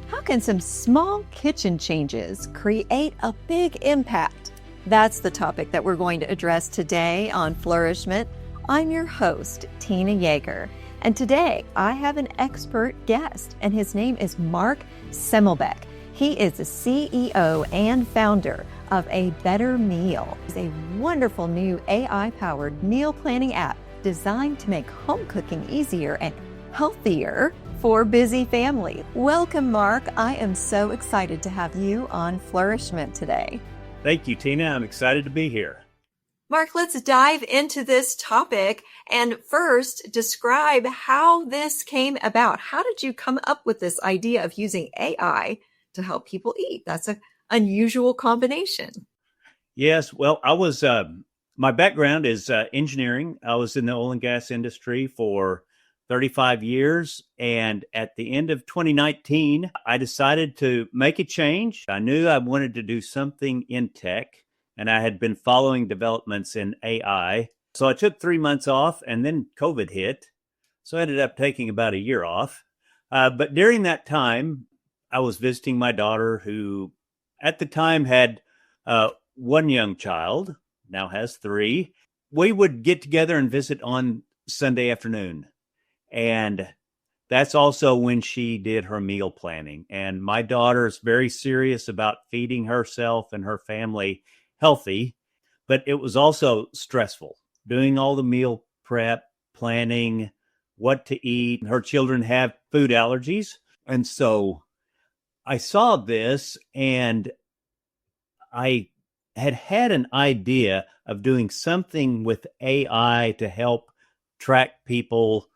How can some small kitchen changes create a big impact? That's the topic that we're going to address today on Flourish-Meant. I'm your host, Tina Yeager, and today I have an expert guest, and his name is Mark Semmelbeck. He is the CEO and founder of A Better Meal. It's a wonderful new AI-powered meal planning app designed to make home cooking easier and healthier for busy families. Welcome, Mark. I am so excited to have you on Flourish-Meant today. Thank you, Tina. I'm excited to be here. Mark, let's dive into this topic and first describe how this came about. How did you come up with this idea of using AI to help people eat? That's an unusual combination. Yes, well, my background is engineering. I was in the oil and gas industry for 35 years. And at the end of 2019, I decided to make a change. I knew I wanted to do something in tech, and I had been following developments in AI. So I took 3 months off, and then COVID hit. So I ended up taking about a year off. But during that time, I was visiting my daughter, who at the time had one young child, now has 3. We would get together and visit on Sunday afternoon. And that's also when she did her meal planning. And my daughter's very serious about feeding herself and her family healthy, but it was also stressful doing all the meal prep, planning what to eat. Her children have food allergies. And so I saw this, and I had an idea of doing something with AI to help track people,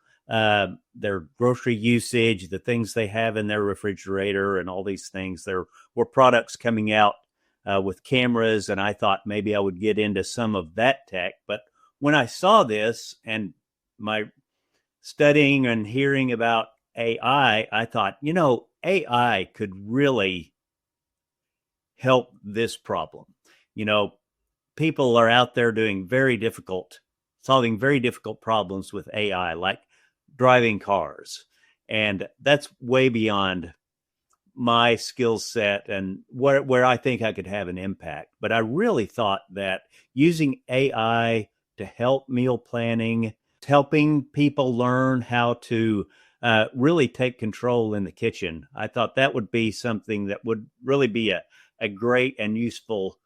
their grocery usage, the things they have in their refrigerator, and all these things. There were products coming out with cameras, and I thought maybe I would get into some of that tech. But when I saw this and my studying and hearing about AI, I thought, AI could really help this problem. People are out there solving very difficult problems with AI, like driving cars. And that's way beyond my skill set and where I think I could have an impact. But I really thought that using AI to help meal planning, helping people learn how to really take control in the kitchen, I thought that would be something that would really be a great and useful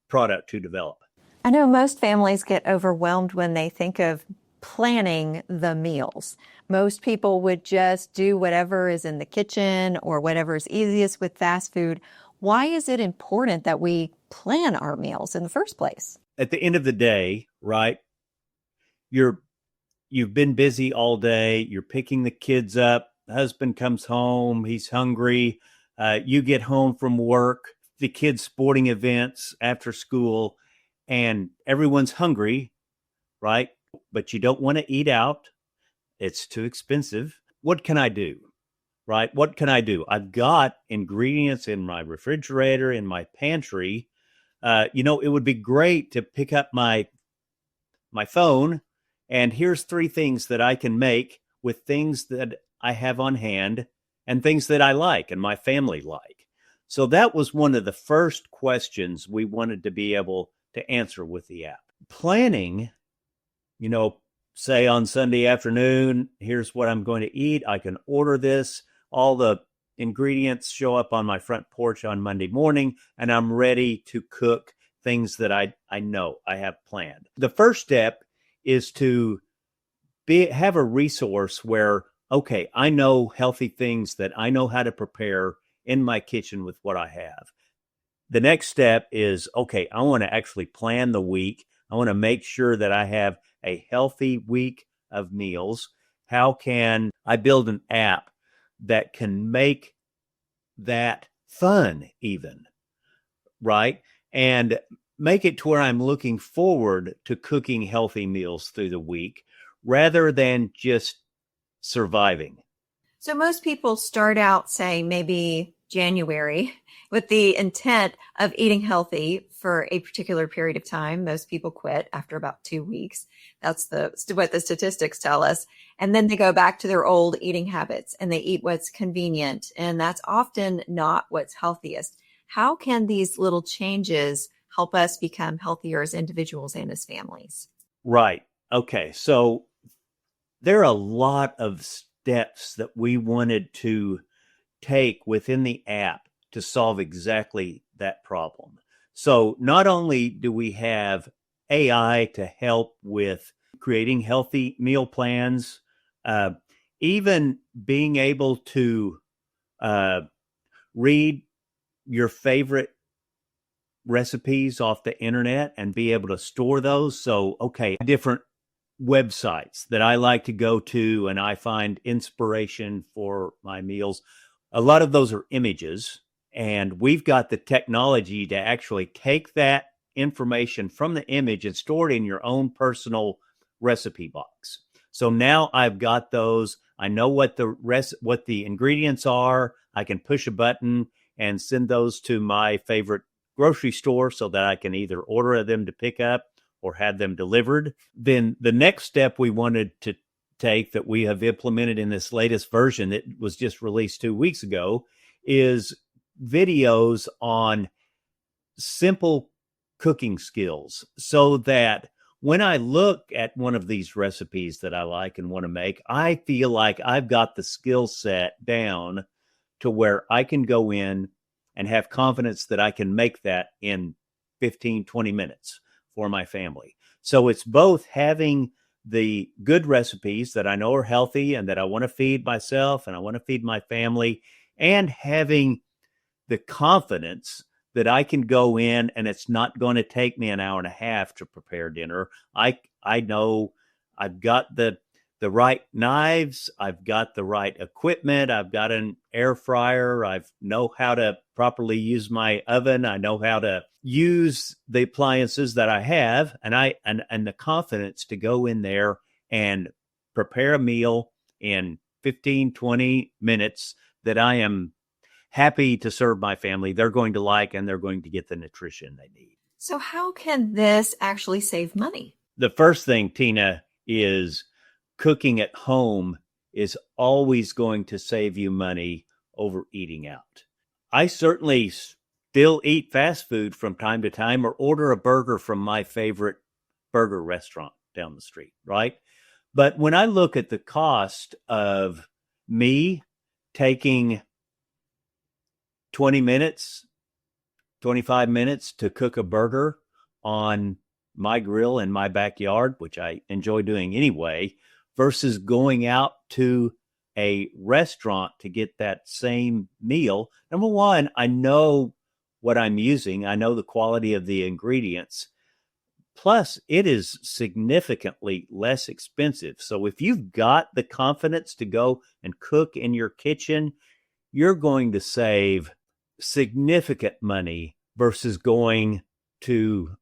product to develop. I know most families get overwhelmed when they think of planning the meals. Most people would just do whatever is in the kitchen or whatever is easiest with fast food. Why is it important that we plan our meals in the first place? At the end of the day, right, you've been busy all day. You're picking the kids up. Husband comes home. He's hungry. You get home from work, the kids' sporting events after school, and everyone's hungry, right? But you don't want to eat out. It's too expensive. What can I do, right? What can I do? I've got ingredients in my refrigerator, in my pantry. It would be great to pick up my phone, and here's 3 things that I can make with things that I have on hand and things that I like and my family like. So that was one of the first questions we wanted to be able to answer with the app. Planning, say on Sunday afternoon, here's what I'm going to eat. I can order this. All the ingredients show up on my front porch on Monday morning, and I'm ready to cook things that I know I have planned. The first step is to have a resource where, okay, I know healthy things that I know how to prepare in my kitchen with what I have. The next step is, okay, I want to actually plan the week. I want to make sure that I have a healthy week of meals. How can I build an app that can make that fun even, right? And make it to where I'm looking forward to cooking healthy meals through the week rather than just surviving. So most people start out saying maybe January with the intent of eating healthy for a particular period of time. Most people quit after about 2 weeks. That's what the statistics tell us. And then they go back to their old eating habits and they eat what's convenient. And that's often not what's healthiest. How can these little changes help us become healthier as individuals and as families? Right. Okay. So there are a lot of steps that we wanted to take within the app to solve exactly that problem. So not only do we have AI to help with creating healthy meal plans, even being able to read your favorite recipes off the internet and be able to store those. So, okay, different websites that I like to go to and I find inspiration for my meals. A lot of those are images, and we've got the technology to actually take that information from the image and store it in your own personal recipe box. So now I've got those. I know what the ingredients are. I can push a button and send those to my favorite grocery store so that I can either order them to pick up or have them delivered. Then the next step we wanted to take that we have implemented in this latest version that was just released 2 weeks ago is videos on simple cooking skills, so that when I look at one of these recipes that I like and want to make, I feel like I've got the skill set down to where I can go in and have confidence that I can make that in 15, 20 minutes for my family. So it's both having the good recipes that I know are healthy and that I want to feed myself and I want to feed my family, and having the confidence that I can go in and it's not going to take me an hour and a half to prepare dinner. I know I've got the right knives, I've got the right equipment, I've got an air fryer, I know how to properly use my oven, I know how to use the appliances that I have, and the confidence to go in there and prepare a meal in 15, 20 minutes that I am happy to serve my family. They're going to like, and they're going to get the nutrition they need. So how can this actually save money? The first thing, Tina, is cooking at home is always going to save you money over eating out. I certainly still eat fast food from time to time or order a burger from my favorite burger restaurant down the street, right? But when I look at the cost of me taking 20 minutes, 25 minutes to cook a burger on my grill in my backyard, which I enjoy doing anyway, versus going out to a restaurant to get that same meal. Number one, I know what I'm using. I know the quality of the ingredients. Plus, it is significantly less expensive. So if you've got the confidence to go and cook in your kitchen, you're going to save significant money versus going to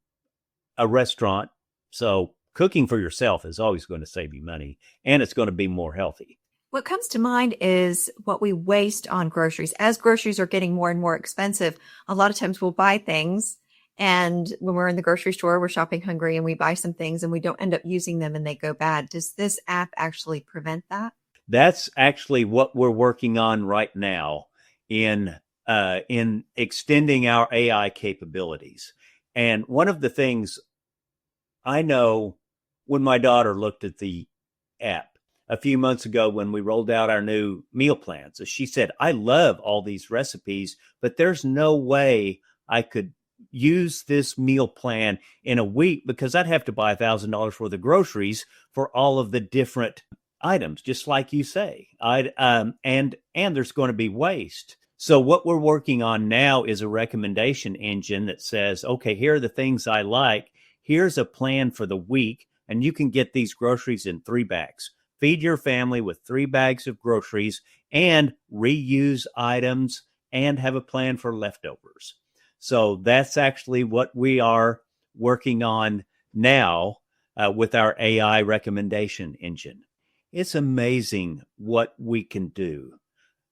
a restaurant. So cooking for yourself is always going to save you money, and it's going to be more healthy. What comes to mind is what we waste on groceries. As groceries are getting more and more expensive, a lot of times we'll buy things, and when we're in the grocery store, we're shopping hungry and we buy some things and we don't end up using them and they go bad. Does this app actually prevent that? That's actually what we're working on right now in extending our AI capabilities. And one of the things I know, when my daughter looked at the app a few months ago when we rolled out our new meal plans, she said, I love all these recipes, but there's no way I could use this meal plan in a week because I'd have to buy $1,000 worth of groceries for all of the different items, just like you say. And there's going to be waste. So what we're working on now is a recommendation engine that says, okay, here are the things I like. Here's a plan for the week, and you can get these groceries in 3 bags. Feed your family with 3 bags of groceries and reuse items and have a plan for leftovers. So that's actually what we are working on now with our AI recommendation engine. It's amazing what we can do,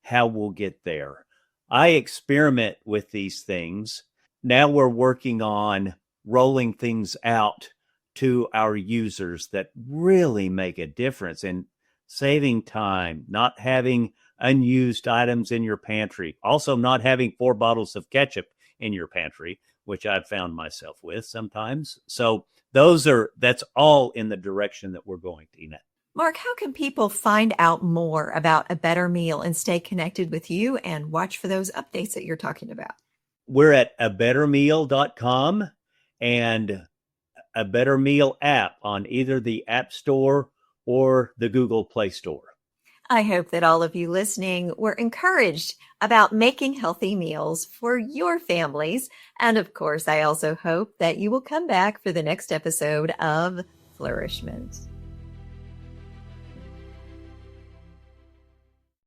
how we'll get there. I experiment with these things. Now we're working on rolling things out to our users that really make a difference in saving time, not having unused items in your pantry, also not having 4 bottles of ketchup in your pantry, which I've found myself with sometimes. So that's all in the direction that we're going, Tina. Mark, how can people find out more about a better meal and stay connected with you and watch for those updates that you're talking about? We're at abettermeal.com and a Better Meal app on either the App Store or the Google Play Store. I hope that all of you listening were encouraged about making healthy meals for your families. And of course, I also hope that you will come back for the next episode of Flourish-Meant.